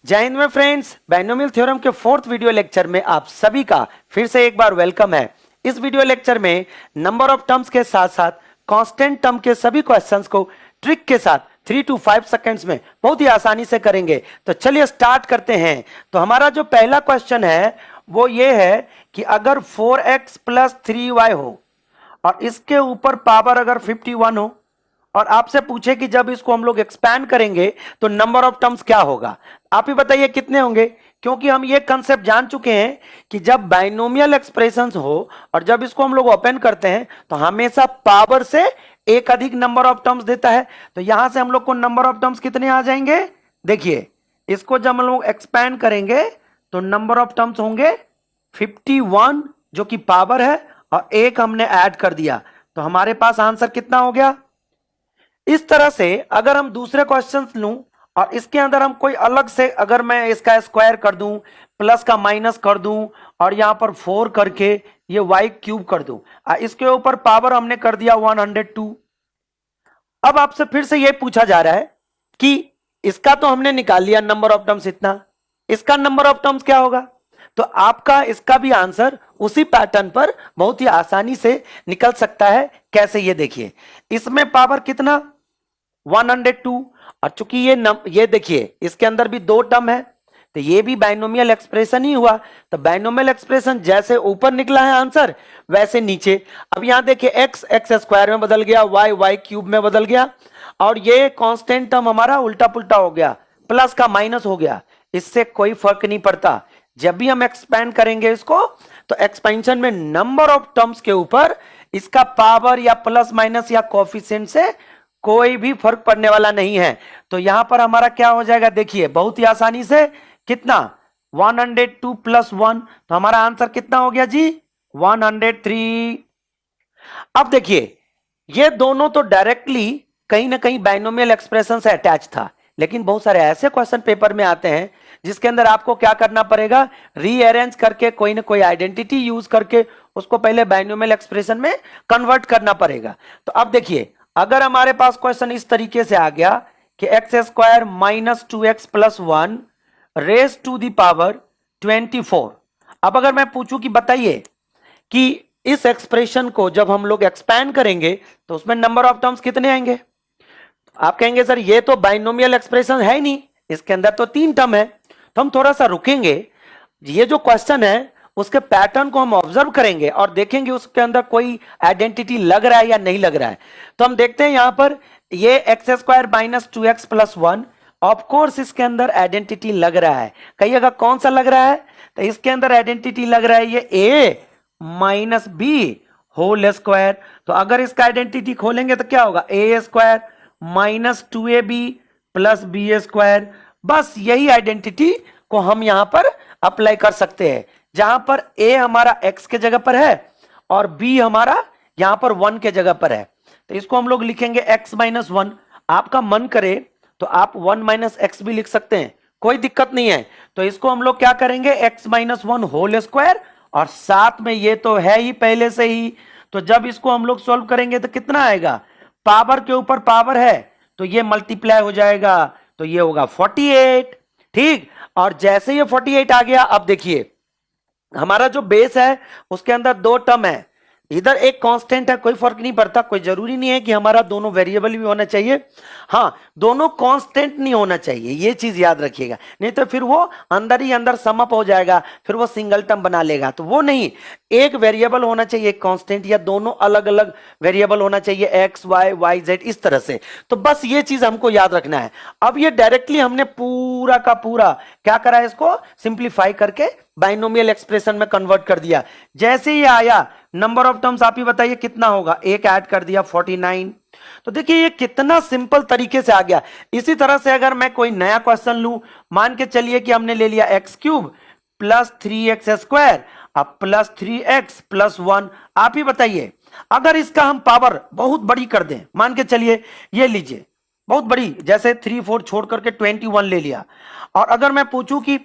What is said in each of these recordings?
जय हिंद में friends, binomial theorem के फोर्थ वीडियो लेक्चर में आप सभी का फिर से एक बार वेलकम है। इस वीडियो लेक्चर में नंबर ऑफ टर्म्स के साथ साथ कांस्टेंट टर्म के सभी क्वेश्चंस को ट्रिक के साथ 3 to 5 सेकंड्स में बहुत ही आसानी से करेंगे। तो चलिए स्टार्ट करते हैं। तो हमारा जो पहला क्वेश्चन है वो ये है कि अगर 4x + 3y हो और इसके ऊपर पावर अगर 51 हो और आपसे पूछे कि जब इसको हम लोग एक्सपैंड करेंगे तो नंबर ऑफ टर्म्स क्या होगा, आप ही बताइए कितने होंगे। क्योंकि हम ये कंसेप्ट जान चुके हैं कि जब बाइनोमियल एक्सप्रेशंस हो और जब इसको हम लोग ओपन करते हैं तो हमेशा पावर से एक अधिक नंबर ऑफ टर्म्स देता है। तो यहां से हम लोग को नंबर ऑफ टर्म्स कितने आ जाएंगे, देखिए इसको जब हम लोग एक्सपैंड करेंगे तो नंबर ऑफ टर्म्स होंगे 51 जो कि पावर है और एक हमने ऐड कर दिया, तो हमारे पास आंसर कितना हो गया। इस तरह से अगर हम दूसरे क्वेश्चन लूं और इसके अंदर हम कोई अलग से अगर मैं इसका स्क्वायर कर दूं, प्लस का माइनस कर दूं और यहां पर 4 करके ये y³ कर दूं, इसके ऊपर पावर हमने कर दिया 102। अब आपसे फिर से ये पूछा जा रहा है कि इसका तो हमने निकाल लिया नंबर ऑफ टर्म्स इतना, इसका नंबर ऑफ टर्म्स क्या होगा। तो आपका इसका भी आंसर उसी पैटर्न पर बहुत ही आसानी से निकल सकता है। कैसे, ये देखिए इसमें पावर कितना 102 और चूंकि ये देखिए इसके अंदर भी दो टर्म है तो ये भी बाइनोमियल एक्सप्रेशन ही हुआ। तो बाइनोमियल एक्सप्रेशन जैसे ऊपर निकला है आंसर वैसे नीचे। अब यहां देखिए x स्क्वायर में बदल गया, y³ में बदल गया और ये कांस्टेंट टर्म हमारा उल्टा पुल्टा हो गया, प्लस का माइनस हो गया। इससे कोई फर्क नहीं पड़ता। जब भी हम एक्सपैंड करेंगे इसको तो एक्सपेंशन में नंबर ऑफ टर्म्स के ऊपर इसका पावर या प्लस माइनस या कोफिशिएंट से कोई भी फर्क पड़ने वाला नहीं है। तो यहां पर हमारा क्या हो जाएगा, देखिए बहुत ही आसानी से कितना 102 + 1, तो हमारा आंसर कितना हो गया जी 103। अब देखिए ये दोनों तो डायरेक्टली कहीं ना कहीं बाइनोमियल एक्सप्रेशन से अटैच था, लेकिन बहुत सारे ऐसे क्वेश्चन पेपर में आते हैं जिसके अंदर आपको क्या करना पड़ेगा, रीअरेंज करके कोई ना कोई आइडेंटिटी यूज करके उसको पहले बाइनोमियल एक्सप्रेशन में कन्वर्ट करना पड़ेगा। तो अब देखिए अगर हमारे पास क्वेश्चन इस तरीके से आ गया कि x² - 2x + 1 raise to the power 24। अब अगर मैं पूछूं कि बताइए कि इस एक्सप्रेशन को जब हम लोग एक्सपैंड करेंगे तो उसमें नंबर ऑफ टर्म्स कितने आएंगे। आप कहेंगे सर ये तो बाइनोमियल एक्सप्रेशन है ही नहीं, इसके अंदर तो 3 टर्म है। तो हम थोड़ा सा रुकेंगे, ये जो क्वेश्चन है उसके पैटर्न को हम ऑब्जर्व करेंगे और देखेंगे उसके अंदर कोई आइडेंटिटी लग रहा है या नहीं लग रहा है। तो हम देखते हैं यहां पर ये x² - 2x + 1, ऑफ कोर्स इसके अंदर आइडेंटिटी लग रहा है। कहिएगा कौन सा लग रहा है, तो इसके अंदर आइडेंटिटी लग रहा है ये a - b होल स्क्वायर। तो अगर इसका आइडेंटिटी खोलेंगे तो क्या होगा a² - 2ab + b²। बस यही आइडेंटिटी को हम यहां पर अप्लाई कर सकते हैं, जहां पर a हमारा x के जगह पर है और b हमारा यहां पर 1 के जगह पर है। तो इसको हम लोग लिखेंगे x - 1। आपका मन करे तो आप 1 - x भी लिख सकते हैं, कोई दिक्कत नहीं है। तो इसको हम लोग क्या करेंगे x - 1 होल स्क्वायर और साथ में ये तो है ही पहले से ही, तो जब इसको हम लोग सॉल्व करेंगे तो कितना आएगा, पावर के ऊपर पावर है तो ये मल्टीप्लाई हो जाएगा, तो ये होगा 48। ठीक, और जैसे ये 48 आ गया, अब देखिए हमारा जो बेस है उसके अंदर 2 टर्म है, इधर एक कांस्टेंट है, कोई फर्क नहीं पड़ता, कोई जरूरी नहीं है कि हमारा दोनों वेरिएबल भी होना चाहिए। हाँ, दोनों कांस्टेंट नहीं होना चाहिए, ये चीज याद रखिएगा, नहीं तो फिर वो अंदर ही अंदर सम अप हो जाएगा, फिर वो सिंगल टर्म बना लेगा। तो वो नहीं, एक वेरिएबल होना चाहिए एक कांस्टेंट, या दोनों अलग अलग वेरिएबल होना चाहिए x y y z इस तरह से। तो बस ये चीज हमको याद रखना है। अब ये डायरेक्टली हमने पूरा का पूरा क्या करा है, इसको सिंप्लीफाई करके बाइनोमियल एक्सप्रेशन में कन्वर्ट कर दिया। जैसे ही आया नंबर ऑफ टर्म्स आप ही बताइए कितना होगा, एक ऐड कर दिया 49। तो देखिए ये कितना सिंपल तरीके से आ गया। इसी तरह से अगर मैं कोई नया क्वेश्चन लूं, मान के चलिए कि हमने ले लिया x³ + 3x² अब + 3x + 1। आप ही बताइए अगर इसका हम पावर बहुत बड़ी कर दें, मान के चलिए ये लीजिए बहुत बड़ी, जैसे 3 4 छोड़ करके 21 ले लिया, और अगर मैं पूछूं कि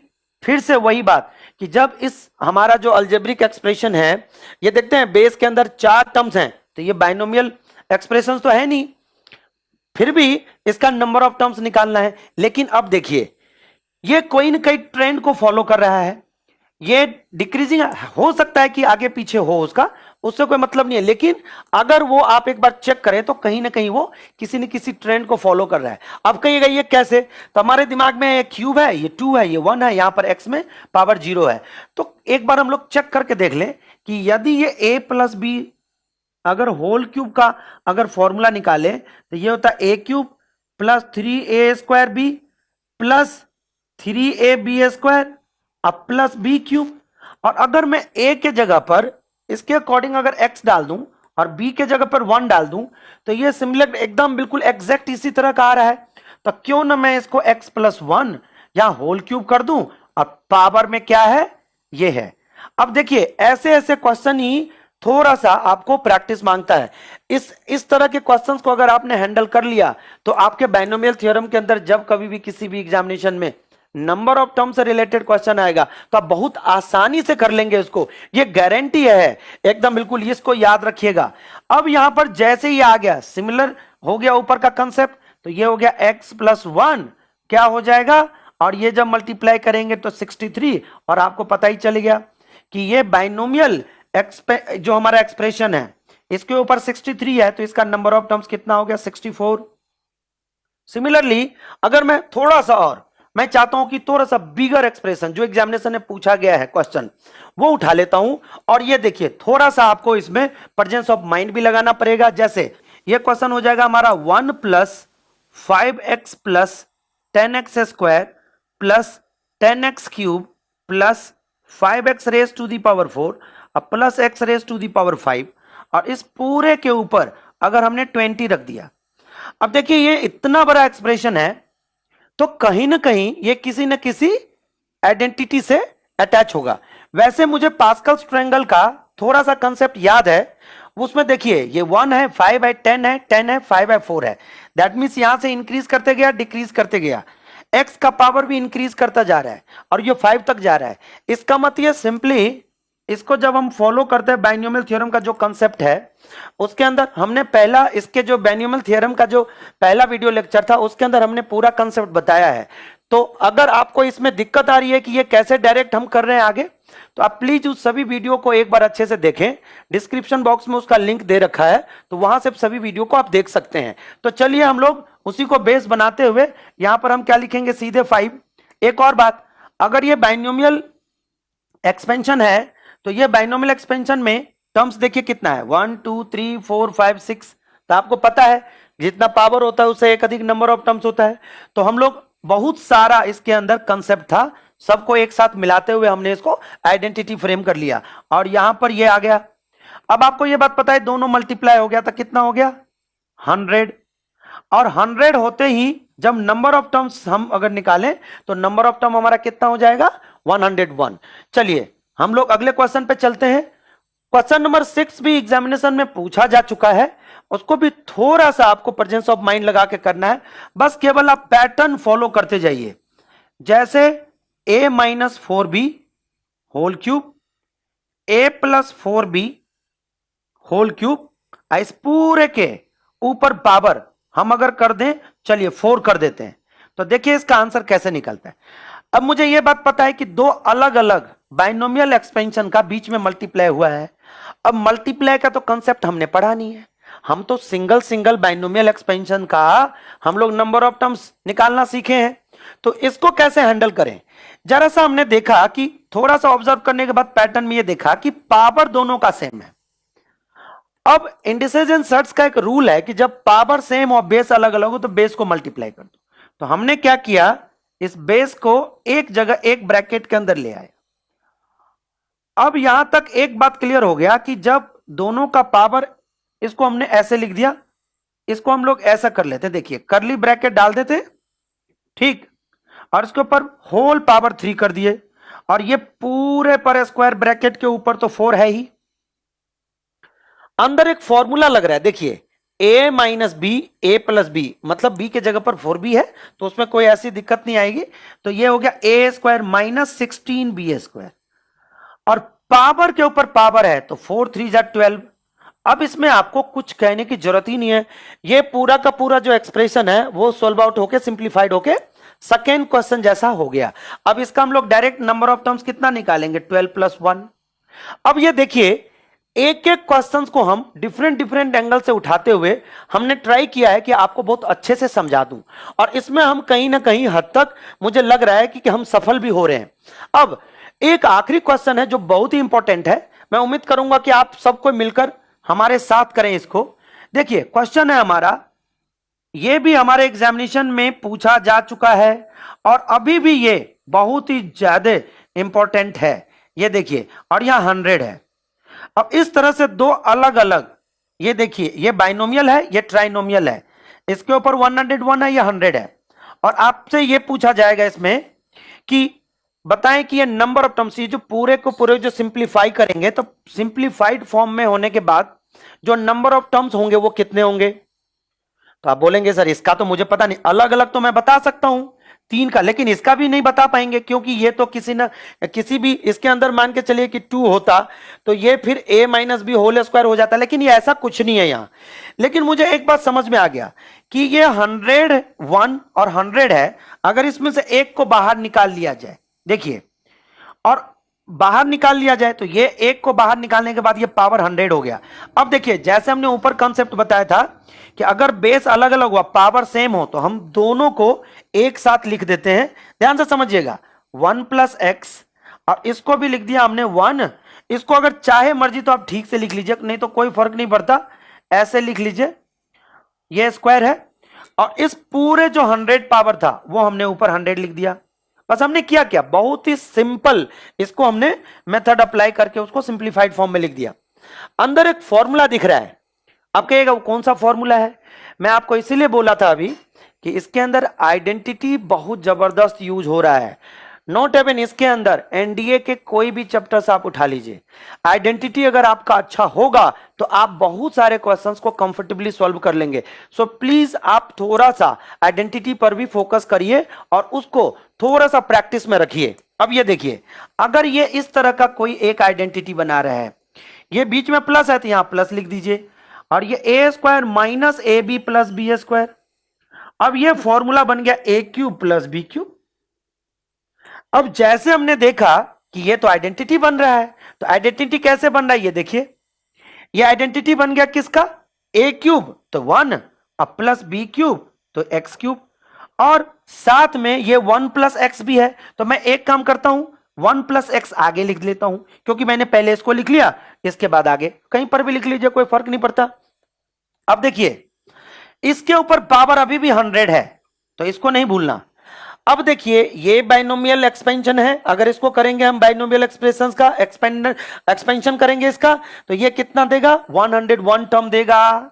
फिर से वही बात कि जब इस हमारा जो अलजेब्रिक एक्सप्रेशन है, ये देखते हैं बेस के अंदर 4 टर्म्स हैं, तो ये बाइनोमियल एक्सप्रेशन तो है नहीं, फिर भी इसका नंबर ऑफ टर्म्स निकालना है। लेकिन अब देखिए ये कोई ना कोई ट्रेंड को फॉलो कर रहा है। ये डिक्रीजिंग हो सकता है कि आगे पीछे हो, उसका उससे कोई मतलब नहीं है, लेकिन अगर वो आप एक बार चेक करें तो कहीं ना कहीं वो किसी न किसी ट्रेंड को फॉलो कर रहा है। अब कहिएगा ये कैसे, तो हमारे दिमाग में ये क्यूब है, ये 2 है, ये 1 है, यहां पर x में पावर 0 है। तो एक बार हम लोग चेक करके देख लें कि यदि ये a प्लस बी अगर होल क्यूब का अगर फॉर्मूला निकाले तो ये होता है A cube plus 3a² B plus 3ab² अब प्लस बी क्यूब। और अगर मैं a के जगह पर इसके अकॉर्डिंग अगर x डाल दूं और b के जगह पर 1 डाल दूं तो ये सिमिलर एकदम बिल्कुल एग्जैक्ट इसी तरह का आ रहा है। तो क्यों ना मैं इसको x प्लस 1 यहां होल क्यूब कर दूं और पावर में क्या है, ये है। अब देखिए ऐसे ऐसे क्वेश्चन ही थोड़ा सा आपको प्रैक्टिस मांगता है। इस तरह के क्वेश्चंस को अगर आपने हैंडल कर लिया तो आपके बाइनोमियल थ्योरम के अंदर जब कभी भी किसी भी एग्जामिनेशन में नंबर ऑफ टर्म से रिलेटेड क्वेश्चन आएगा तो आप बहुत आसानी से कर लेंगे इसको, ये गारंटी है एकदम बिल्कुल, इसको याद रखिएगा। अब यहां पर जैसे ही आ गया सिमिलर हो गया ऊपर का कंसेप्ट, तो ये हो गया x प्लस 1 क्या हो जाएगा, और ये जब मल्टीप्लाई करेंगे तो 63, और आपको पता ही चल गया कि ये बाइनोमियल जो हमारा एक्सप्रेशन है इसके ऊपर 63 है, तो इसका नंबर ऑफ टर्म्स कितना हो गया 64। सिमिलरली अगर मैं थोड़ा सा और मैं चाहता हूं कि थोड़ा सा बिगर एक्सप्रेशन जो एग्जामिनेशन में पूछा गया है क्वेश्चन वो उठा लेता हूं, और ये देखिए थोड़ा सा आपको इसमें प्रेजेंस ऑफ माइंड भी लगाना पड़ेगा। जैसे ये क्वेश्चन हो जाएगा हमारा 1 plus 5x plus 10x² plus 10x cube plus 5x raise to the power 4 अब plus x raise to the power 5, और इस पूरे के ऊपर अगर हमने 20 रख दिया। अब देखिए ये इतना बड़ा एक्सप्रेशन है तो कहीं ना कहीं ये किसी न किसी आइडेंटिटी से अटैच होगा। वैसे मुझे पास्कल्स ट्रायंगल का थोड़ा सा कंसेप्ट याद है, उसमें देखिए ये 1 है, 5 है, 10 है, 10 है, 5 है, 4 है। दैट मीन्स यहां से इंक्रीज करते गया, डिक्रीज करते गया, x का पावर भी इंक्रीज करता जा रहा है और ये 5 तक जा रहा है। इसका मतलब सिंपली इसको जब हम फॉलो करते हैं बाइनोमियल थ्योरम का जो कंसेप्ट है उसके अंदर हमने पहला इसके जो बाइनोमियल थ्योरम का जो पहला वीडियो लेक्चर था उसके अंदर हमने पूरा कंसेप्ट बताया है। तो अगर आपको इसमें दिक्कत आ रही है कि ये कैसे डायरेक्ट हम कर रहे हैं आगे, तो आप प्लीज उस सभी वीडियो को एक बार अच्छे से देखें, डिस्क्रिप्शन बॉक्स में उसका लिंक दे रखा है, तो वहां से सभी वीडियो को आप देख सकते हैं। तो चलिए हम लोग उसी को बेस बनाते हुए यहां पर हम क्या लिखेंगे, सीधे 5। एक और बात, अगर ये बाइनोमियल एक्सपेंशन है तो ये बाइनोमियल एक्सपेंशन में टर्म्स देखिए कितना है, 1 2 3 4 5 6। तो आपको पता है जितना पावर होता है उससे एक अधिक नंबर ऑफ टर्म्स होता है। तो हम लोग बहुत सारा इसके अंदर कंसेप्ट था, सबको एक साथ मिलाते हुए हमने इसको आइडेंटिटी फ्रेम कर लिया, और यहां पर ये आ गया। अब आपको ये बात पता है दोनों मल्टीप्लाई हो गया तो कितना हो गया 100, और 100 होते ही जब नंबर ऑफ टर्म्स हम अगर निकालें तो नंबर ऑफ टर्म हमारा कितना हो जाएगा 101। चलिए हम लोग अगले क्वेश्चन पे चलते हैं। क्वेश्चन नंबर 6 भी एग्जामिनेशन में पूछा जा चुका है, उसको भी थोड़ा सा आपको प्रेजेंस ऑफ माइंड लगा के करना है, बस केवल आप पैटर्न फॉलो करते जाइए। जैसे a minus 4b whole cube, a plus 4b whole cube, इस पूरे के ऊपर पावर हम अगर कर दें, चलिए 4 कर देते हैं, तो देखिए इसका आंसर कैसे निकलता है। अब मुझे यह बात पता है कि दो अलग अलग बाइनोमियल एक्सपेंशन का बीच में मल्टीप्लाई हुआ है। अब मल्टीप्लाई का तो कंसेप्ट हमने पढ़ा नहीं है, हम तो सिंगल सिंगल बाइनोमियल एक्सपेंशन का हम लोग नंबर ऑफ टर्म्स निकालना सीखे हैं। तो इसको कैसे हैंडल करें, जरा सा हमने देखा कि थोड़ा सा ऑब्जर्व करने के बाद पैटर्न में ये देखा कि पावर दोनों का सेम है। अब इंडिसेस एंड सेट्स का एक रूल है कि जब पावर सेम और बेस अलग अलग हो तो बेस को मल्टीप्लाई कर दो। तो हमने क्या किया, इस बेस को एक जगह एक ब्रैकेट के अंदर ले आए। अब यहां तक एक बात क्लियर हो गया कि जब दोनों का पावर, इसको हमने ऐसे लिख दिया, इसको हम लोग ऐसा कर लेते, देखिए करली ब्रैकेट डाल देते, ठीक, और इसके ऊपर होल पावर 3 कर दिए, और ये पूरे पर स्क्वायर ब्रैकेट के ऊपर तो 4 है ही। अंदर एक फॉर्मूला लग रहा है, देखिए a minus b a plus b, मतलब b के जगह पर 4b है तो उसमें कोई ऐसी दिक्कत नहीं आएगी। तो ये हो गया a स्क्वायर माइनस 16b², और पावर के ऊपर पावर है तो 4 3 जा 12। अब इसमें आपको कुछ कहने की जरूरत ही नहीं है, ये पूरा का पूरा जो एक्सप्रेशन है वो सोल्व आउट होके सिंप्लीफाइड होके सेकेंड क्वेश्चन जैसा हो गया। अब इसका हम लोग डायरेक्ट नंबर ऑफ टर्म्स कितना निकालेंगे, 12 प्लस 1। अब ये देखिए, एक एक क्वेश्चंस को हम डिफरेंट डिफरेंट एंगल से उठाते हुए हमने ट्राई किया है कि आपको बहुत अच्छे से समझा दूं, और इसमें हम कहीं ना कहीं हद तक मुझे लग रहा है कि हम सफल भी हो रहे हैं। अब एक आखिरी क्वेश्चन है जो बहुत ही इंपॉर्टेंट है, मैं उम्मीद करूंगा कि आप सबको मिलकर हमारे साथ करें इसको। देखिए क्वेश्चन है हमारा, ये भी हमारे एग्जामिनेशन में पूछा जा चुका है और अभी भी ये बहुत ही ज्यादा इंपॉर्टेंट है। ये देखिए, और यहां 100 है। अब इस तरह से दो अलग अलग, ये देखिए ये बाइनोमियल है, ये ट्राइनोमियल है, इसके ऊपर 101 है, ये 100 है, और आपसे ये पूछा जाएगा इसमें कि बताएं कि ये नंबर ऑफ टर्म्स, ये जो पूरे को पूरे जो सिंप्लीफाई करेंगे तो सिंप्लीफाइड फॉर्म में होने के बाद जो नंबर ऑफ टर्म्स होंगे वो कितने होंगे। तो आप बोलेंगे सर इसका तो मुझे पता नहीं, अलग अलग तो मैं बता सकता हूं 3 का, लेकिन इसका भी नहीं बता पाएंगे क्योंकि ये तो किसी भी इसके अंदर मान के चलिए कि 2 होता तो ये फिर a minus b whole square हो जाता, लेकिन ये ऐसा कुछ नहीं है यहां। लेकिन मुझे एक बात समझ में आ गया कि ये 101 और 100 है, अगर इसमें से एक को बाहर निकाल लिया जाए, देखिए, और बाहर निकाल लिया जाए तो ये एक को बाहर निकालने के बाद ये पावर 100 हो गया। अब देखिए जैसे हमने ऊपर कॉन्सेप्ट बताया था कि अगर बेस अलग अलग हुआ पावर सेम हो तो हम दोनों को एक साथ लिख देते हैं। ध्यान से समझिएगा, 1 प्लस एक्स, और इसको भी लिख दिया हमने 1। इसको अगर चाहे मर्जी तो आप ठीक से लिख लीजिए, नहीं तो कोई फर्क नहीं पड़ता, ऐसे लिख लीजिए, ये स्क्वायर है। और इस पूरे जो 100 पावर था वो हमने ऊपर 100 लिख दिया। बस हमने किया क्या, बहुत ही सिंपल, इसको हमने मेथड अप्लाई करके उसको सिंप्लीफाइड फॉर्म में लिख दिया। अंदर एक फॉर्मूला दिख रहा है, आप कहिएगा वो कौन सा फॉर्मूला है। मैं आपको इसीलिए बोला था अभी कि इसके अंदर आइडेंटिटी बहुत जबरदस्त यूज हो रहा है। नोट एवन, इसके अंदर एनडीए के कोई भी चैप्टर्स आप उठा लीजिए, आइडेंटिटी अगर आपका अच्छा होगा तो आप बहुत सारे क्वेश्चंस को कंफर्टेबली सॉल्व कर लेंगे। सो प्लीज आप थोड़ा सा आइडेंटिटी पर भी फोकस करिए और उसको थोड़ा सा प्रैक्टिस में रखिए। अब ये देखिए, अगर ये इस तरह का कोई एक आइडेंटिटी बना रहा है, ये बीच में प्लस है तो यहां प्लस लिख दीजिए, और ये A square minus A B plus B square. अब ये फॉर्मूला बन गया A cube plus B cube. अब जैसे हमने देखा कि ये तो आइडेंटिटी बन रहा है, तो आइडेंटिटी कैसे बन रहा है, ये देखिए, ये आइडेंटिटी बन गया किसका, ए क्यूब तो 1, अब प्लस बी क्यूब तो एक्स क्यूब, और साथ में ये 1 प्लस एक्स भी है। तो मैं एक काम करता हूं, 1 प्लस एक्स आगे लिख लेता हूं, क्योंकि मैंने पहले इसको लिख लिया, इसके बाद आगे कहीं पर भी लिख लीजिए, कोई फर्क नहीं पड़ता। अब देखिए इसके ऊपर पावर अभी भी 100 है, तो इसको नहीं भूलना। अब देखिए ये बाइनोमियल एक्सपेंशन है, अगर इसको करेंगे हम बाइनोमियल एक्सप्रेशंस का एक्सपेंशन करेंगे इसका, तो ये कितना देगा, 101 टर्म देगा।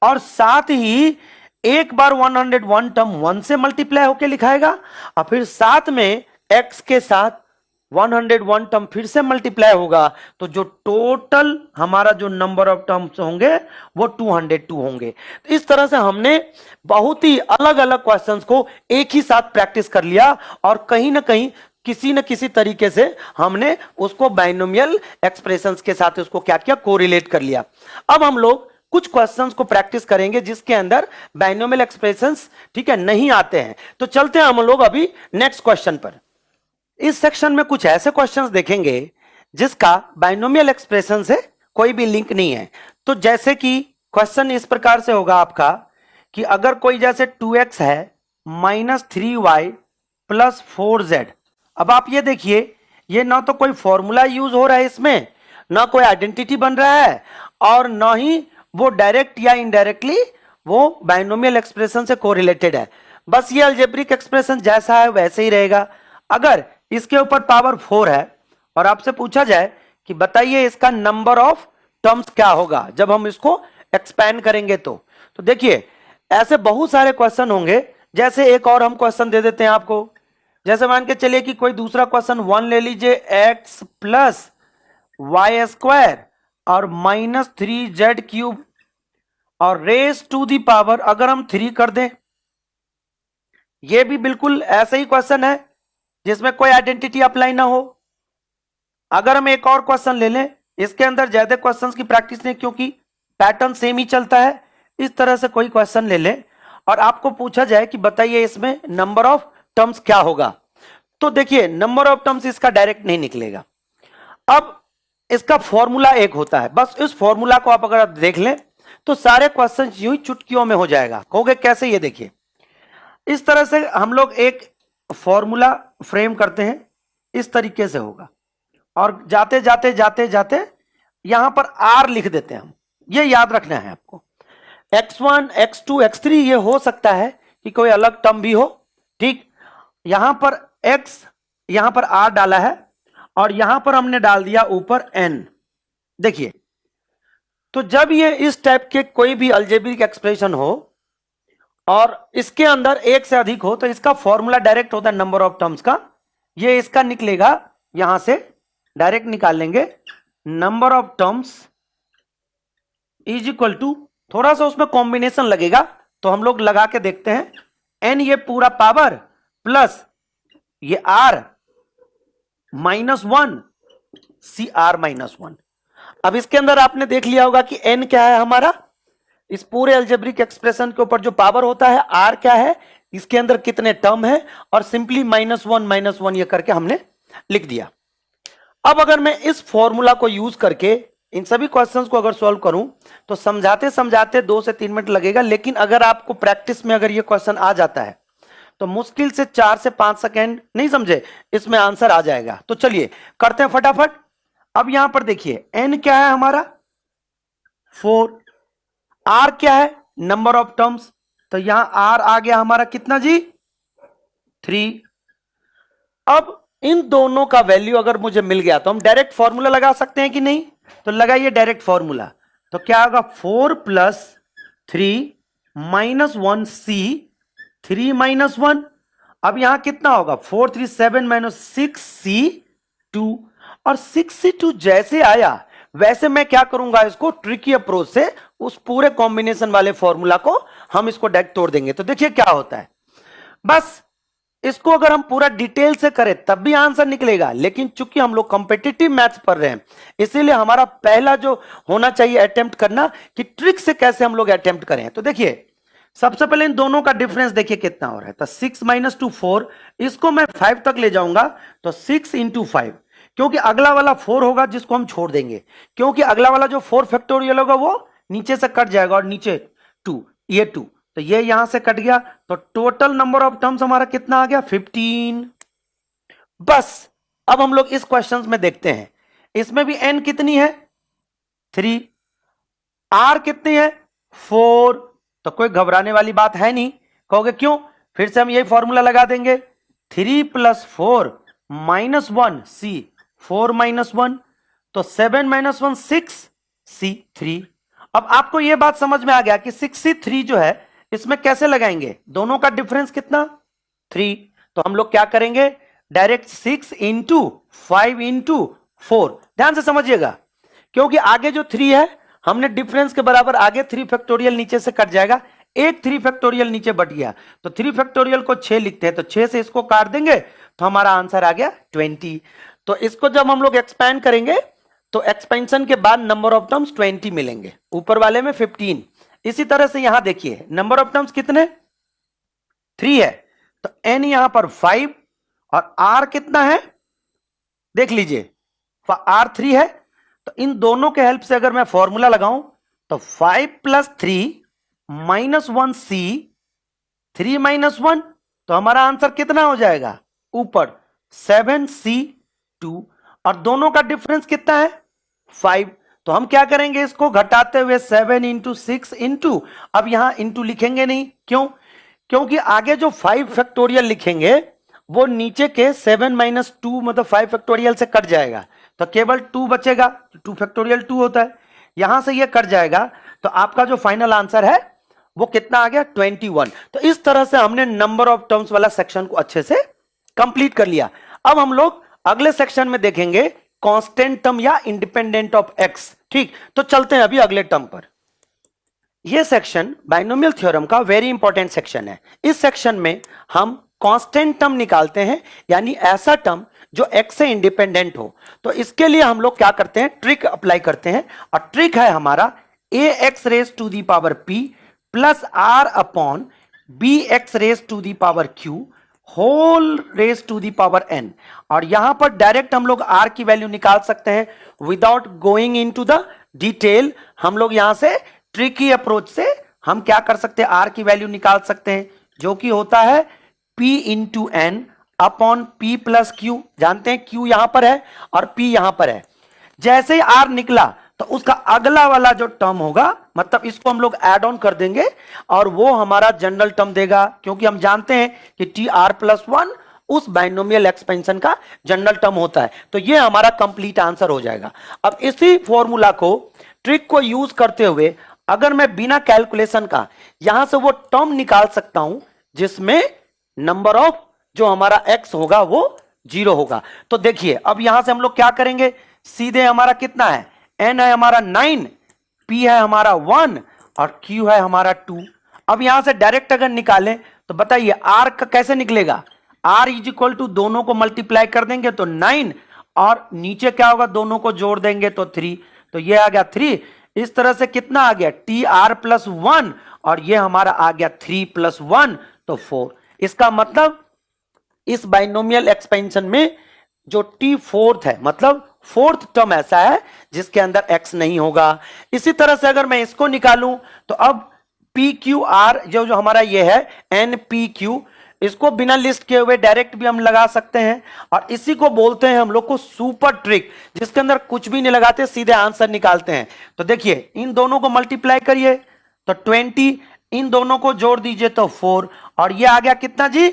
और साथ ही एक बार 101 टर्म 1 से मल्टीप्लाई होके लिखाएगा, और फिर साथ में x के साथ 101 टर्म फिर से मल्टीप्लाई होगा, तो जो टोटल हमारा जो नंबर ऑफ टर्म्स होंगे वो 202 होंगे। तो इस तरह से हमने बहुत ही अलग अलग क्वेश्चंस को एक ही साथ प्रैक्टिस कर लिया, और कहीं ना कहीं किसी न किसी तरीके से हमने उसको बाइनोमियल एक्सप्रेशंस के साथ उसको क्या किया, कोरिलेट कर लिया। अब हम लोग कुछ क्वेश्चंस को प्रैक्टिस करेंगे जिसके अंदर बाइनोमियल एक्सप्रेशंस, ठीक है, नहीं आते हैं। तो चलते हैं हम लोग अभी नेक्स्ट क्वेश्चन पर। इस सेक्शन में कुछ ऐसे क्वेश्चंस देखेंगे जिसका बाइनोमियल एक्सप्रेशन से कोई भी लिंक नहीं है। तो जैसे कि क्वेश्चन इस प्रकार से होगा आपका कि अगर कोई जैसे 2x है माइनस 3y प्लस 4z। अब आप ये देखिए, ये ना तो कोई फॉर्मूला यूज हो रहा है इसमें, ना कोई आइडेंटिटी बन रहा है, और ना ही वो डायरेक्ट या इनडायरेक्टली वो बाइनोमियल एक्सप्रेशन से कोरिलेटेड है। बस ये अलजेब्रिक एक्सप्रेशन जैसा है वैसे ही रहेगा। अगर इसके ऊपर पावर 4 है और आपसे पूछा जाए कि बताइए इसका नंबर ऑफ टर्म्स क्या होगा जब हम इसको एक्सपैंड करेंगे, तो देखिए ऐसे बहुत सारे क्वेश्चन होंगे। जैसे एक और हम क्वेश्चन दे देते हैं आपको, जैसे मान के चलिए कि कोई दूसरा क्वेश्चन 1 ले लीजिए, x प्लस वाई स्क्वायर और माइनस 3z क्यूब और रेस टू दी पावर अगर हम 3 कर दें। ये भी बिल्कुल ऐसा ही क्वेश्चन है जिसमें कोई आइडेंटिटी अप्लाई ना हो। अगर हम एक और क्वेश्चन ले लें, इसके अंदर ज्यादा क्वेश्चंस की प्रैक्टिस नहीं क्योंकि पैटर्न सेम ही चलता है। इस तरह से कोई क्वेश्चन ले लें और आपको पूछा जाए कि बताइए इसमें नंबर ऑफ टर्म्स क्या होगा, तो देखिए नंबर ऑफ टर्म्स इसका डायरेक्ट नहीं निकलेगा। अब इसका फॉर्मूला एक होता है, बस इस फॉर्मूला को आप अगर आप देख लें तो सारे क्वेश्चन यूं ही चुटकियों में हो जाएगा। कहोगे कैसे, ये देखिए इस तरह से हम लोग एक फॉर्मूला फ्रेम करते हैं, इस तरीके से होगा और जाते जाते जाते जाते यहां पर आर लिख देते हैं हम। ये याद रखना है आपको, x1 x2 x3 ये हो सकता है कि कोई अलग टर्म भी हो, ठीक। यहां पर x, यहां पर r डाला है और यहां पर हमने डाल दिया ऊपर n। देखिए तो जब ये इस टाइप के कोई भी अलजेब्रिक एक्सप्रेशन हो और इसके अंदर एक से अधिक हो तो इसका फॉर्मूला डायरेक्ट होता है नंबर ऑफ टर्म्स का। ये इसका निकलेगा, यहां से डायरेक्ट निकाल लेंगे, number of terms is equal to, थोड़ा सा उसमें कॉम्बिनेशन लगेगा तो हम लोग लगा के देखते हैं, n ये पूरा पावर प्लस ये r -1 cr -1। अब इसके अंदर आपने देख लिया होगा कि n क्या है हमारा, इस पूरे अलजेब्रिक एक्सप्रेशन के ऊपर जो पावर होता है, r क्या है, इसके अंदर कितने टर्म है, और सिंपली -1 ये करके हमने लिख दिया। अब अगर मैं इस फॉर्मूला को यूज करके इन सभी क्वेश्चंस को अगर सॉल्व करूं तो समझाते समझाते 2 से 3 मिनट लगेगा, लेकिन अगर आपको प्रैक्टिस में अगर ये क्वेश्चन आ जाता है तो मुश्किल से 4 से 5 सेकेंड नहीं समझे इसमें आंसर आ जाएगा। तो चलिए करते हैं फटाफट। अब यहां पर देखिए n क्या है हमारा 4, r क्या है नंबर ऑफ टर्म्स, तो यहां r आ गया हमारा कितना जी 3। अब इन दोनों का वैल्यू अगर मुझे मिल गया तो हम डायरेक्ट फॉर्मूला लगा सकते हैं कि नहीं, तो लगाइए डायरेक्ट फॉर्मूला। तो क्या होगा 4 + 3 - 1 c 3 - 1। अब यहां कितना होगा 4 3 7 - 6 c 2, और 6 c 2 जैसे आया वैसे मैं क्या करूंगा, इसको ट्रिकी अप्रोच से उस पूरे कॉम्बिनेशन वाले फॉर्मूला को हम इसको डायरेक्ट तोड़ देंगे। तो देखिए क्या होता है, बस इसको अगर हम पूरा डिटेल से करें तब भी आंसर निकलेगा, लेकिन चूंकि हम लोग कॉम्पिटिटिव मैथ्स पढ़ रहे हैं इसीलिए हमारा पहला जो होना चाहिए अटेम्प्ट करना कि ट्रिक से कैसे हम लोग अटेम्प्ट करें। तो देखिए सबसे पहले इन दोनों का डिफरेंस देखिए कितना हो रहा है, तो 6 - 2 4, इसको मैं 5 तक ले जाऊंगा तो 6 × 5, क्योंकि अगला वाला 4 होगा जिसको हम छोड़ देंगे, क्योंकि अगला वाला जो 4 फैक्टोरियल होगा वो नीचे से कट जाएगा और नीचे 2, ये 2, तो ये यहां से कट गया, तो टोटल नंबर ऑफ टर्म्स हमारा कितना आ गया 15। बस अब हम लोग इस क्वेश्चंस में देखते हैं, इसमें भी n कितनी है 3, r कितनी है 4, तो कोई घबराने वाली बात है नहीं। कहोगे क्यों, फिर से हम यही फॉर्मूला लगा देंगे, 3 + 4 - 1 c 4 - 1, तो 7 - 1 6 c 3। अब आपको यह बात समझ में आ गया कि 6 c 3 जो है इसमें कैसे लगाएंगे, दोनों का डिफरेंस कितना 3, तो हम लोग क्या करेंगे डायरेक्ट 6 × 5 × 4। ध्यान से समझिएगा, क्योंकि आगे जो 3 है हमने डिफरेंस के बराबर आगे 3 फैक्टोरियल नीचे से कट जाएगा, एक 3 फैक्टोरियल नीचे बट गया, तो 3 फैक्टोरियल को 6 लिखते हैं, तो 6 से इसको काट देंगे तो हमारा आंसर आ गया 20। तो इसको जब हम लोग एक्सपैंड करेंगे तो एक्सपेंशन के बाद नंबर ऑफ टर्म्स 20 मिलेंगे, ऊपर वाले में 15। इसी तरह से यहां देखिए नंबर ऑफ टर्म्स कितने 3 है, तो n यहां पर 5 और r कितना है देख लीजिए r 3 है, तो इन दोनों के हेल्प से अगर मैं फॉर्मूला लगाऊं तो 5 + 3 - 1 c 3 - 1, तो हमारा आंसर कितना हो जाएगा ऊपर 7 c 2, और दोनों का डिफरेंस कितना है 5, तो हम क्या करेंगे इसको घटाते हुए 7 × 6 × अब यहां इंटू लिखेंगे नहीं, क्यों, क्योंकि आगे जो 5 फैक्टोरियल लिखेंगे वो नीचे के 7 - 2 मतलब 5 फैक्टोरियल से कट जाएगा, तो केवल 2 बचेगा, 2 फैक्टोरियल 2 होता है, यहां से ये कट जाएगा, तो आपका जो फाइनल आंसर है वो कितना आ गया 21। तो इस तरह से हमने नंबर ऑफ टर्म्स वाला सेक्शन को अच्छे से कंप्लीट कर लिया। अब हम लोग अगले सेक्शन में देखेंगे कांस्टेंट टर्म या इंडिपेंडेंट ऑफ एक्स, ठीक। तो चलते हैं अभी अगले टर्म पर। यह सेक्शन बाइनोमियल थ्योरम का वेरी इंपॉर्टेंट सेक्शन है। इस सेक्शन में हम कांस्टेंट टर्म निकालते हैं, यानी ऐसा टर्म जो x से इंडिपेंडेंट हो। तो इसके लिए हम लोग क्या करते हैं, ट्रिक अप्लाई करते हैं, और ट्रिक है हमारा ax raised to the power p + r upon b x raise to the power q whole raise to the power n. और यहां पर डायरेक्ट हम लोग आर की वैल्यू निकाल सकते हैं without going into the detail. हम लोग यहां से ट्रिकी अप्रोच से हम क्या कर सकते हैं, आर की वैल्यू निकाल सकते हैं, जो कि होता है P into n upon p plus q. जानते हैं क्यू यहां पर है और P यहां पर है। जैसे ही आर निकला तो उसका अगला वाला जो टर्म होगा, मतलब इसको हम लोग ऐड ऑन कर देंगे और वो हमारा जनरल टर्म देगा, क्योंकि हम जानते हैं कि टी आर प्लस वन उस बाइनोमियल एक्सपेंशन का जनरल टर्म होता है। तो ये हमारा कंप्लीट आंसर हो जाएगा। अब इसी फॉर्मूला को, ट्रिक को यूज करते हुए अगर मैं बिना कैलकुलेशन का यहां से वो टर्म निकाल सकता हूं जिसमें नंबर ऑफ जो हमारा एक्स होगा वो 0 होगा। तो देखिए अब यहां से हम लोग क्या करेंगे, सीधे हमारा कितना है, n है हमारा 9, p है हमारा 1 और q है हमारा 2। अब यहां से डायरेक्ट अगर निकालें तो बताइए r का कैसे निकलेगा, r इज इक्वल टू दोनों को मल्टीप्लाई कर देंगे तो 9 और नीचे क्या होगा, दोनों को जोड़ देंगे तो 3, तो ये आ गया 3। इस तरह से कितना आ गया, टी आर प्लस 1 और ये हमारा आ गया 3 प्लस 1 तो 4। इसका मतलब इस बाइनोमियल एक्सपेंशन में जो टी फोर्थ है, मतलब फोर्थ टर्म ऐसा है जिसके अंदर x नहीं होगा। इसी तरह से अगर मैं इसको निकालूं तो अब पी क्यू आर जो हमारा ये है एन पी क्यू, इसको बिना लिस्ट किए हुए डायरेक्ट भी हम लगा सकते हैं और इसी को बोलते हैं हम लोग को सुपर ट्रिक, जिसके अंदर कुछ भी नहीं लगाते, सीधे आंसर निकालते हैं। तो देखिए इन दोनों को मल्टीप्लाई करिए तो 20, इन दोनों को जोड़ दीजिए तो 4 और ये आ गया कितना जी,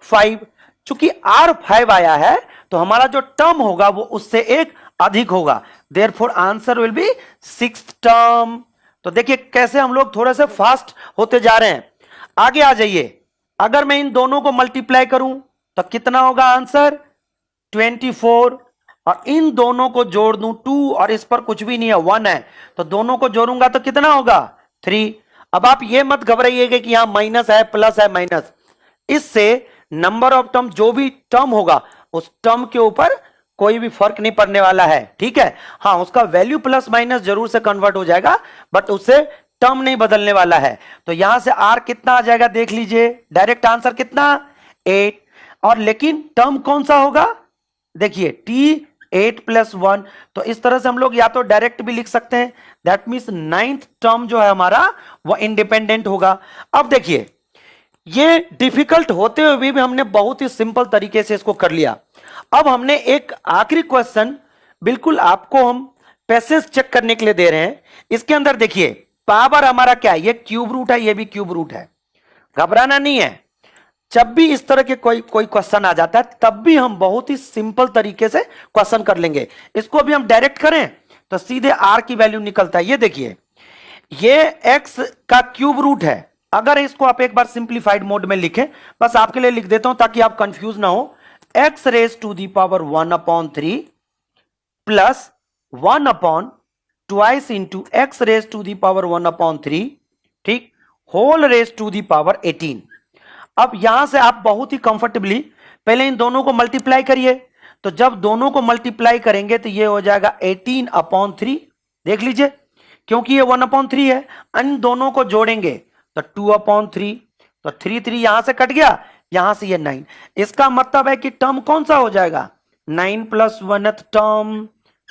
5। चूंकि R5 आया है तो हमारा जो टर्म होगा वो उससे एक अधिक होगा, therefore answer will be 6th term. तो देखिए कैसे हम लोग थोड़े से फास्ट होते जा रहे हैं। आगे आ जाइए, अगर मैं इन दोनों को मल्टीप्लाई करूं तो कितना होगा आंसर, 24 और इन दोनों को जोड़ दूं 2 और इस पर कुछ भी नहीं है 1 है, तो दोनों को जोड़ूंगा तो कितना होगा 3। अब आप ये मत घबराइएगा कि यहां माइनस है प्लस है माइनस, इससे नंबर ऑफ टर्म जो भी टर्म होगा उस टर्म के ऊपर कोई भी फर्क नहीं पड़ने वाला है, ठीक है। हाँ उसका वैल्यू प्लस माइनस जरूर से कन्वर्ट हो जाएगा बट उससे टर्म नहीं बदलने वाला है। तो यहां से आर कितना आ जाएगा देख लीजिए, डायरेक्ट आंसर कितना 8, और लेकिन टर्म कौन सा होगा, देखिए टी 8 प्लस 1। तो इस तरह से हम लोग या तो डायरेक्ट भी लिख सकते हैं, दैट मीन्स 9th टर्म जो है हमारा वो इंडिपेंडेंट होगा। अब देखिए ये डिफिकल्ट होते हुए भी हमने बहुत ही सिंपल तरीके से इसको कर लिया। अब हमने एक आखिरी क्वेश्चन बिल्कुल आपको हम पैसेज चेक करने के लिए दे रहे हैं। इसके अंदर देखिए पावर हमारा क्या है, ये क्यूब रूट है, ये भी क्यूब रूट है, घबराना नहीं है। जब भी इस तरह के कोई क्वेश्चन आ जाता है तब भी हम बहुत ही सिंपल तरीके से क्वेश्चन कर लेंगे। इसको अभी हम डायरेक्ट करें तो सीधे आर की वैल्यू निकलता है। ये देखिए ये एक्स का क्यूब रूट है, अगर इसको आप एक बार सिंप्लीफाइड मोड में लिखें, बस आपके लिए लिख देता हूं ताकि आप कंफ्यूज ना हो, x raise to the power 1/3 plus 1 twice into x raise to the power 1/3, ठीक, whole raise to the power 18। अब यहां से आप बहुत ही कंफर्टेबली पहले इन दोनों को मल्टीप्लाई करिए, तो जब दोनों को मल्टीप्लाई करेंगे तो ये हो जाएगा 18/3, देख लीजिए क्योंकि ये 1/3 है, इन दोनों को जोड़ेंगे तो 2/3, तो 3 यहां से कट गया, यहां से ये 9। इसका मतलब है कि टर्म कौन सा हो जाएगा, 9 plus 1th term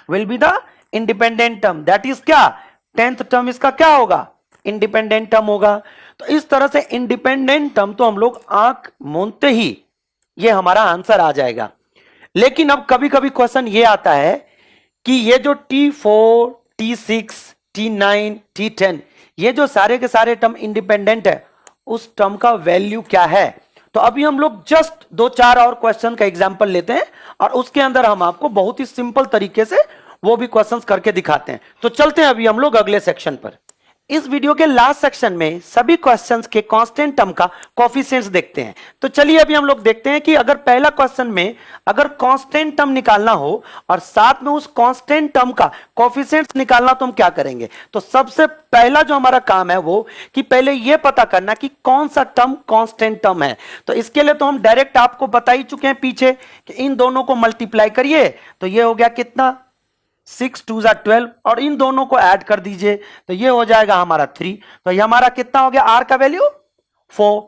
will be the independent term, that is क्या 10th टर्म इसका क्या होगा, इंडिपेंडेंट टर्म होगा। तो इस तरह से इंडिपेंडेंट टर्म तो हम लोग आंख मूंदते ही ये हमारा आंसर आ जाएगा। लेकिन अब कभी कभी क्वेश्चन ये आता है कि ये जो T4, T6, T9, T10 ये जो सारे के सारे टर्म इंडिपेंडेंट है, उस टर्म का वैल्यू क्या है। तो अभी हम लोग जस्ट 2-4 और क्वेश्चन का एग्जांपल लेते हैं और उसके अंदर हम आपको बहुत ही सिंपल तरीके से वो भी क्वेश्चंस करके दिखाते हैं। तो चलते हैं अभी हम लोग अगले सेक्शन पर। इस वीडियो के लास्ट सेक्शन में सभी क्वेश्चंस के कांस्टेंट टर्म का कोएफिशिएंट्स देखते हैं। तो चलिए अभी हम लोग देखते हैं कि अगर पहला क्वेश्चन में अगर कांस्टेंट टर्म निकालना हो और साथ में उस कांस्टेंट टर्म का कोएफिशिएंट्स निकालना तो हम क्या करेंगे। तो सबसे पहला जो हमारा काम है वो कि पहले यह पता करना कि कौन सा टर्म कांस्टेंट टर्म है। तो इसके लिए तो हम डायरेक्ट आपको बता ही चुके हैं पीछे कि इन दोनों को मल्टीप्लाई करिए तो ये हो गया कितना 6 2 12 और इन दोनों को ऐड कर दीजिए तो ये हो जाएगा हमारा 3। तो ये हमारा कितना हो गया आर का वैल्यू 4।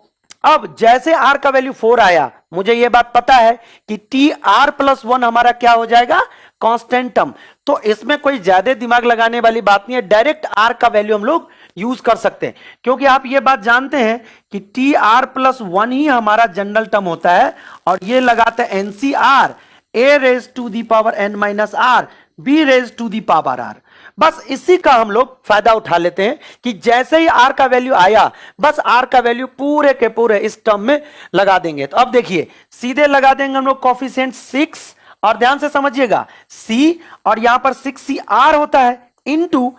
अब जैसे r का वैल्यू 4 आया, मुझे यह बात पता है कि tr+1 हमारा क्या हो जाएगा, कांस्टेंट टर्म। तो इसमें कोई ज्यादा दिमाग लगाने वाली बात नहीं है, डायरेक्ट r का वैल्यू हम लोग यूज कर सकते हैं, क्योंकि आप ये बात जानते हैं कि tr+1 ही हमारा जनरल टर्म होता है। और ये लगाते हैं NCR, a⁻n-r, b⁻r। बस इसी का हम लोग फायदा उठा लेते हैं कि जैसे ही r का वैल्यू आया, बस r का वैल्यू पूरे के पूरे इस टर्म में लगा देंगे। तो अब देखिए, सीधे लगा देंगे हम लोग कॉफिशिएंट 6, और ध्यान से समझिएगा c, और यहां पर 6cr होता है इंटू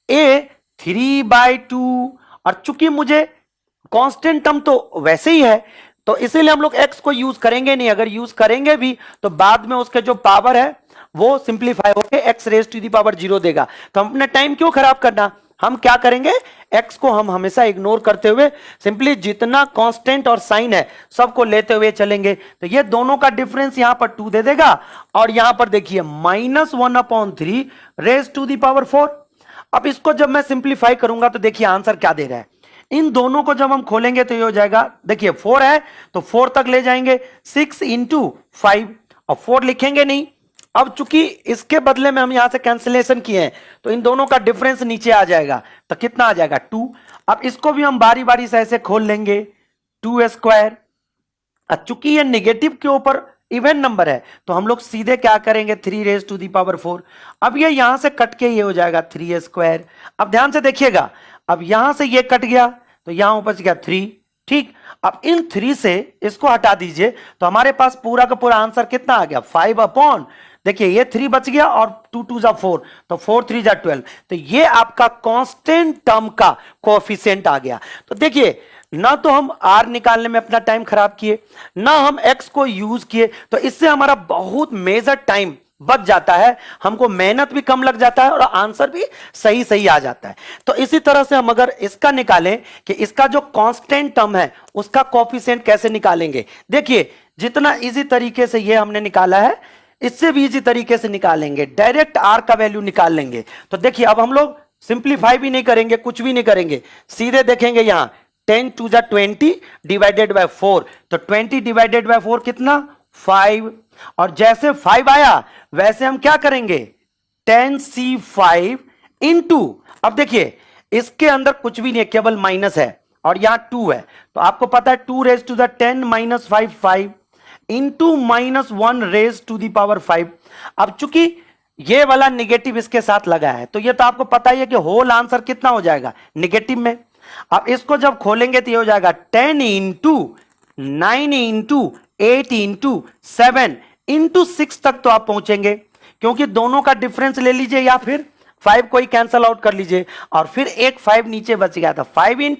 a 3/2। और चूंकि मुझे कांस्टेंट टर्म तो वैसे ही है, तो इसीलिए हम लोग x को यूज करेंगे नहीं। अगर यूज करेंगे भी तो बाद में उसके जो पावर है वो सिंप्लीफाई होकर x⁻0 देगा। तो हम अपना टाइम क्यों खराब करना, हम क्या करेंगे, x को हम हमेशा इग्नोर करते हुए सिंपली जितना कांस्टेंट और साइन है सबको लेते हुए चलेंगे। तो ये दोनों का डिफरेंस यहां पर 2 दे देगा, और यहां पर देखिए -1/3 अब इसको जब मैं सिंप्लीफाई करूंगा तो देखिए आंसर क्या दे रहा है। इन दोनों को जब हम खोलेंगे तो ये हो जाएगा, देखिए 4 है तो 4 तक ले जाएंगे, 6 × 5, और 4 लिखेंगे नहीं। अब चूंकि इसके बदले में हम यहां से कैंसिलेशन किए हैं तो इन दोनों का डिफरेंस नीचे आ जाएगा, तो कितना आ जाएगा 2। अब इसको भी हम बारी बारी से ऐसे खोल लेंगे, 2²। अब चूंकि ये निगेटिव के ऊपर इवन नंबर है तो हम लोग सीधे क्या करेंगे, 3⁻4। अब ये यहां से कट के ये हो जाएगा 3² अब ध्यान से देखिएगा, अब यहां से ये कट गया तो यहां बच गया 3। ठीक, अब इन 3 से इसको हटा दीजिए तो हमारे पास पूरा का पूरा आंसर कितना आ गया, 5 देखिए ये 3 बच गया और 2 2 जा 4, तो 4 3 जा 12। तो ये आपका कांस्टेंट टर्म का कोएफिशिएंट आ गया। तो देखिए, ना तो हम r निकालने में अपना टाइम खराब किए, ना हम x को यूज किए, तो इससे हमारा बहुत मेजर टाइम बच जाता है, हमको मेहनत भी कम लग जाता है और आंसर भी सही सही आ जाता है। तो इसी तरह से हम अगर इसका निकालें कि इसका जो कांस्टेंट टर्म है उसका कोएफिशिएंट कैसे निकालेंगे, देखिए जितना इजी तरीके से ये हमने निकाला है, इससे भी इजी तरीके से निकालेंगे, डायरेक्ट r का वैल्यू निकाल लेंगे। तो देखिए अब हम लोग सिंप्लीफाई भी नहीं करेंगे, कुछ भी नहीं करेंगे, सीधे देखेंगे यहां 10 2 जा 20 डिवाइडेड बाय 4, तो 20 डिवाइडेड बाय 4 कितना, 5। और जैसे 5 आया वैसे हम क्या करेंगे, 10c5 इंटू, अब देखिए इसके अंदर कुछ भी नहीं है, केवल माइनस है और यहां 2 है, तो आपको पता है 2⁻10 - 5 इंटू -1⁻5। अब चूंकि ये वाला निगेटिव इसके साथ लगा है तो ये तो आपको पता ही है कि होल आंसर कितना हो जाएगा, निगेटिव में। अब इसको जब खोलेंगे तो ये हो जाएगा 10 × 9 × 8 × 7 × 6 तक तो आप पहुंचेंगे, क्योंकि दोनों का डिफरेंस ले लीजिए या फिर 5 को ही कैंसल आउट कर लीजिए, और फिर एक 5 नीचे बच गया था, 5 ×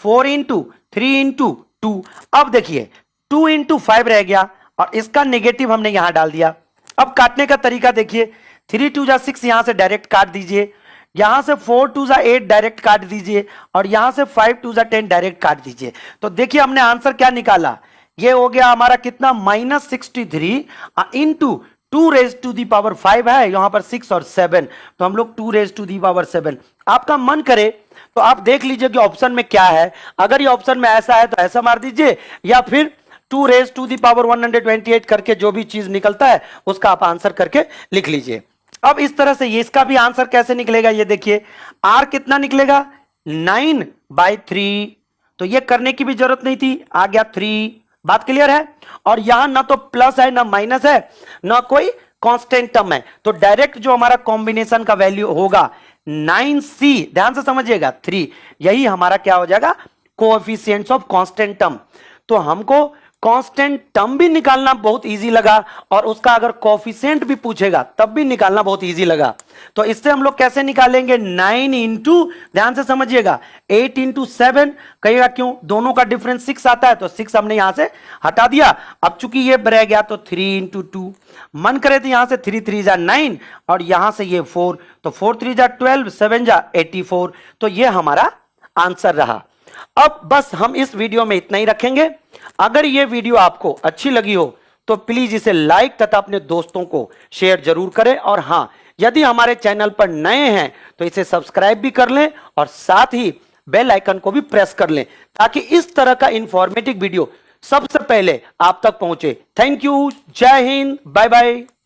4 × 3 × 2। अब देखिए 2 × 5 रह गया और इसका नेगेटिव हमने यहां डाल दिया। अब काटने का तरीका देखिए, 3 2 जा 6 यहां से डायरेक्ट काट दीजिए, यहां से 4 2 जा 8 डायरेक्ट काट दीजिए, और यहां से 5 2 जा 10 डायरेक्ट काट दीजिए। तो देखिए हमने आंसर क्या निकाला, ये हो गया हमारा कितना, -63 इंटू 2⁻5 है, यहां पर 6 और 7, तो हम लोग 2⁻7। आपका मन करे तो आप देख लीजिए कि ऑप्शन में क्या है, अगर ये ऑप्शन में ऐसा है तो ऐसा मार दीजिए, या फिर 2⁻128 करके जो भी चीज निकलता है उसका आप आंसर करके लिख लीजिए। अब इस तरह से ये इसका भी आंसर कैसे निकलेगा, ये देखिए r कितना निकलेगा, 9/3। तो ये करने की भी जरूरत नहीं थी, आ गया 3। बात क्लियर है, और यहां ना तो प्लस है ना माइनस है ना कोई कांस्टेंट टर्म है, तो डायरेक्ट जो हमारा कॉम्बिनेशन का वैल्यू होगा 9c, ध्यान से समझिएगा 3, यही हमारा क्या हो जाएगा, कोएफिशिएंट्स ऑफ कांस्टेंट टर्म। तो हमको कांस्टेंट टर्म भी निकालना बहुत इजी लगा, और उसका अगर कोएफिशिएंट भी पूछेगा तब भी निकालना बहुत इजी लगा। तो इससे हम लोग कैसे निकालेंगे, 9 इंटू, ध्यान से समझिएगा, 8 × 7, कहिएगा क्यों, दोनों का डिफरेंस 6 आता है तो 6 हमने यहां से हटा दिया। अब चूंकि ये रह गया तो 3 × 2, मन करे तो यहां से 3 3 जा 9, और यहां से ये 4, तो 4 3 जा 12, 7 जा 84, तो ये हमारा आंसर रहा। अब बस हम इस वीडियो में इतना ही रखेंगे। अगर ये वीडियो आपको अच्छी लगी हो तो प्लीज इसे लाइक तथा अपने दोस्तों को शेयर जरूर करें, और हां, यदि हमारे चैनल पर नए हैं तो इसे सब्सक्राइब भी कर लें, और साथ ही बेल आइकन को भी प्रेस कर लें ताकि इस तरह का इंफॉर्मेटिव वीडियो सबसे पहले आप तक पहुंचे। थैंक यू, जय हिंद, बाय बाय।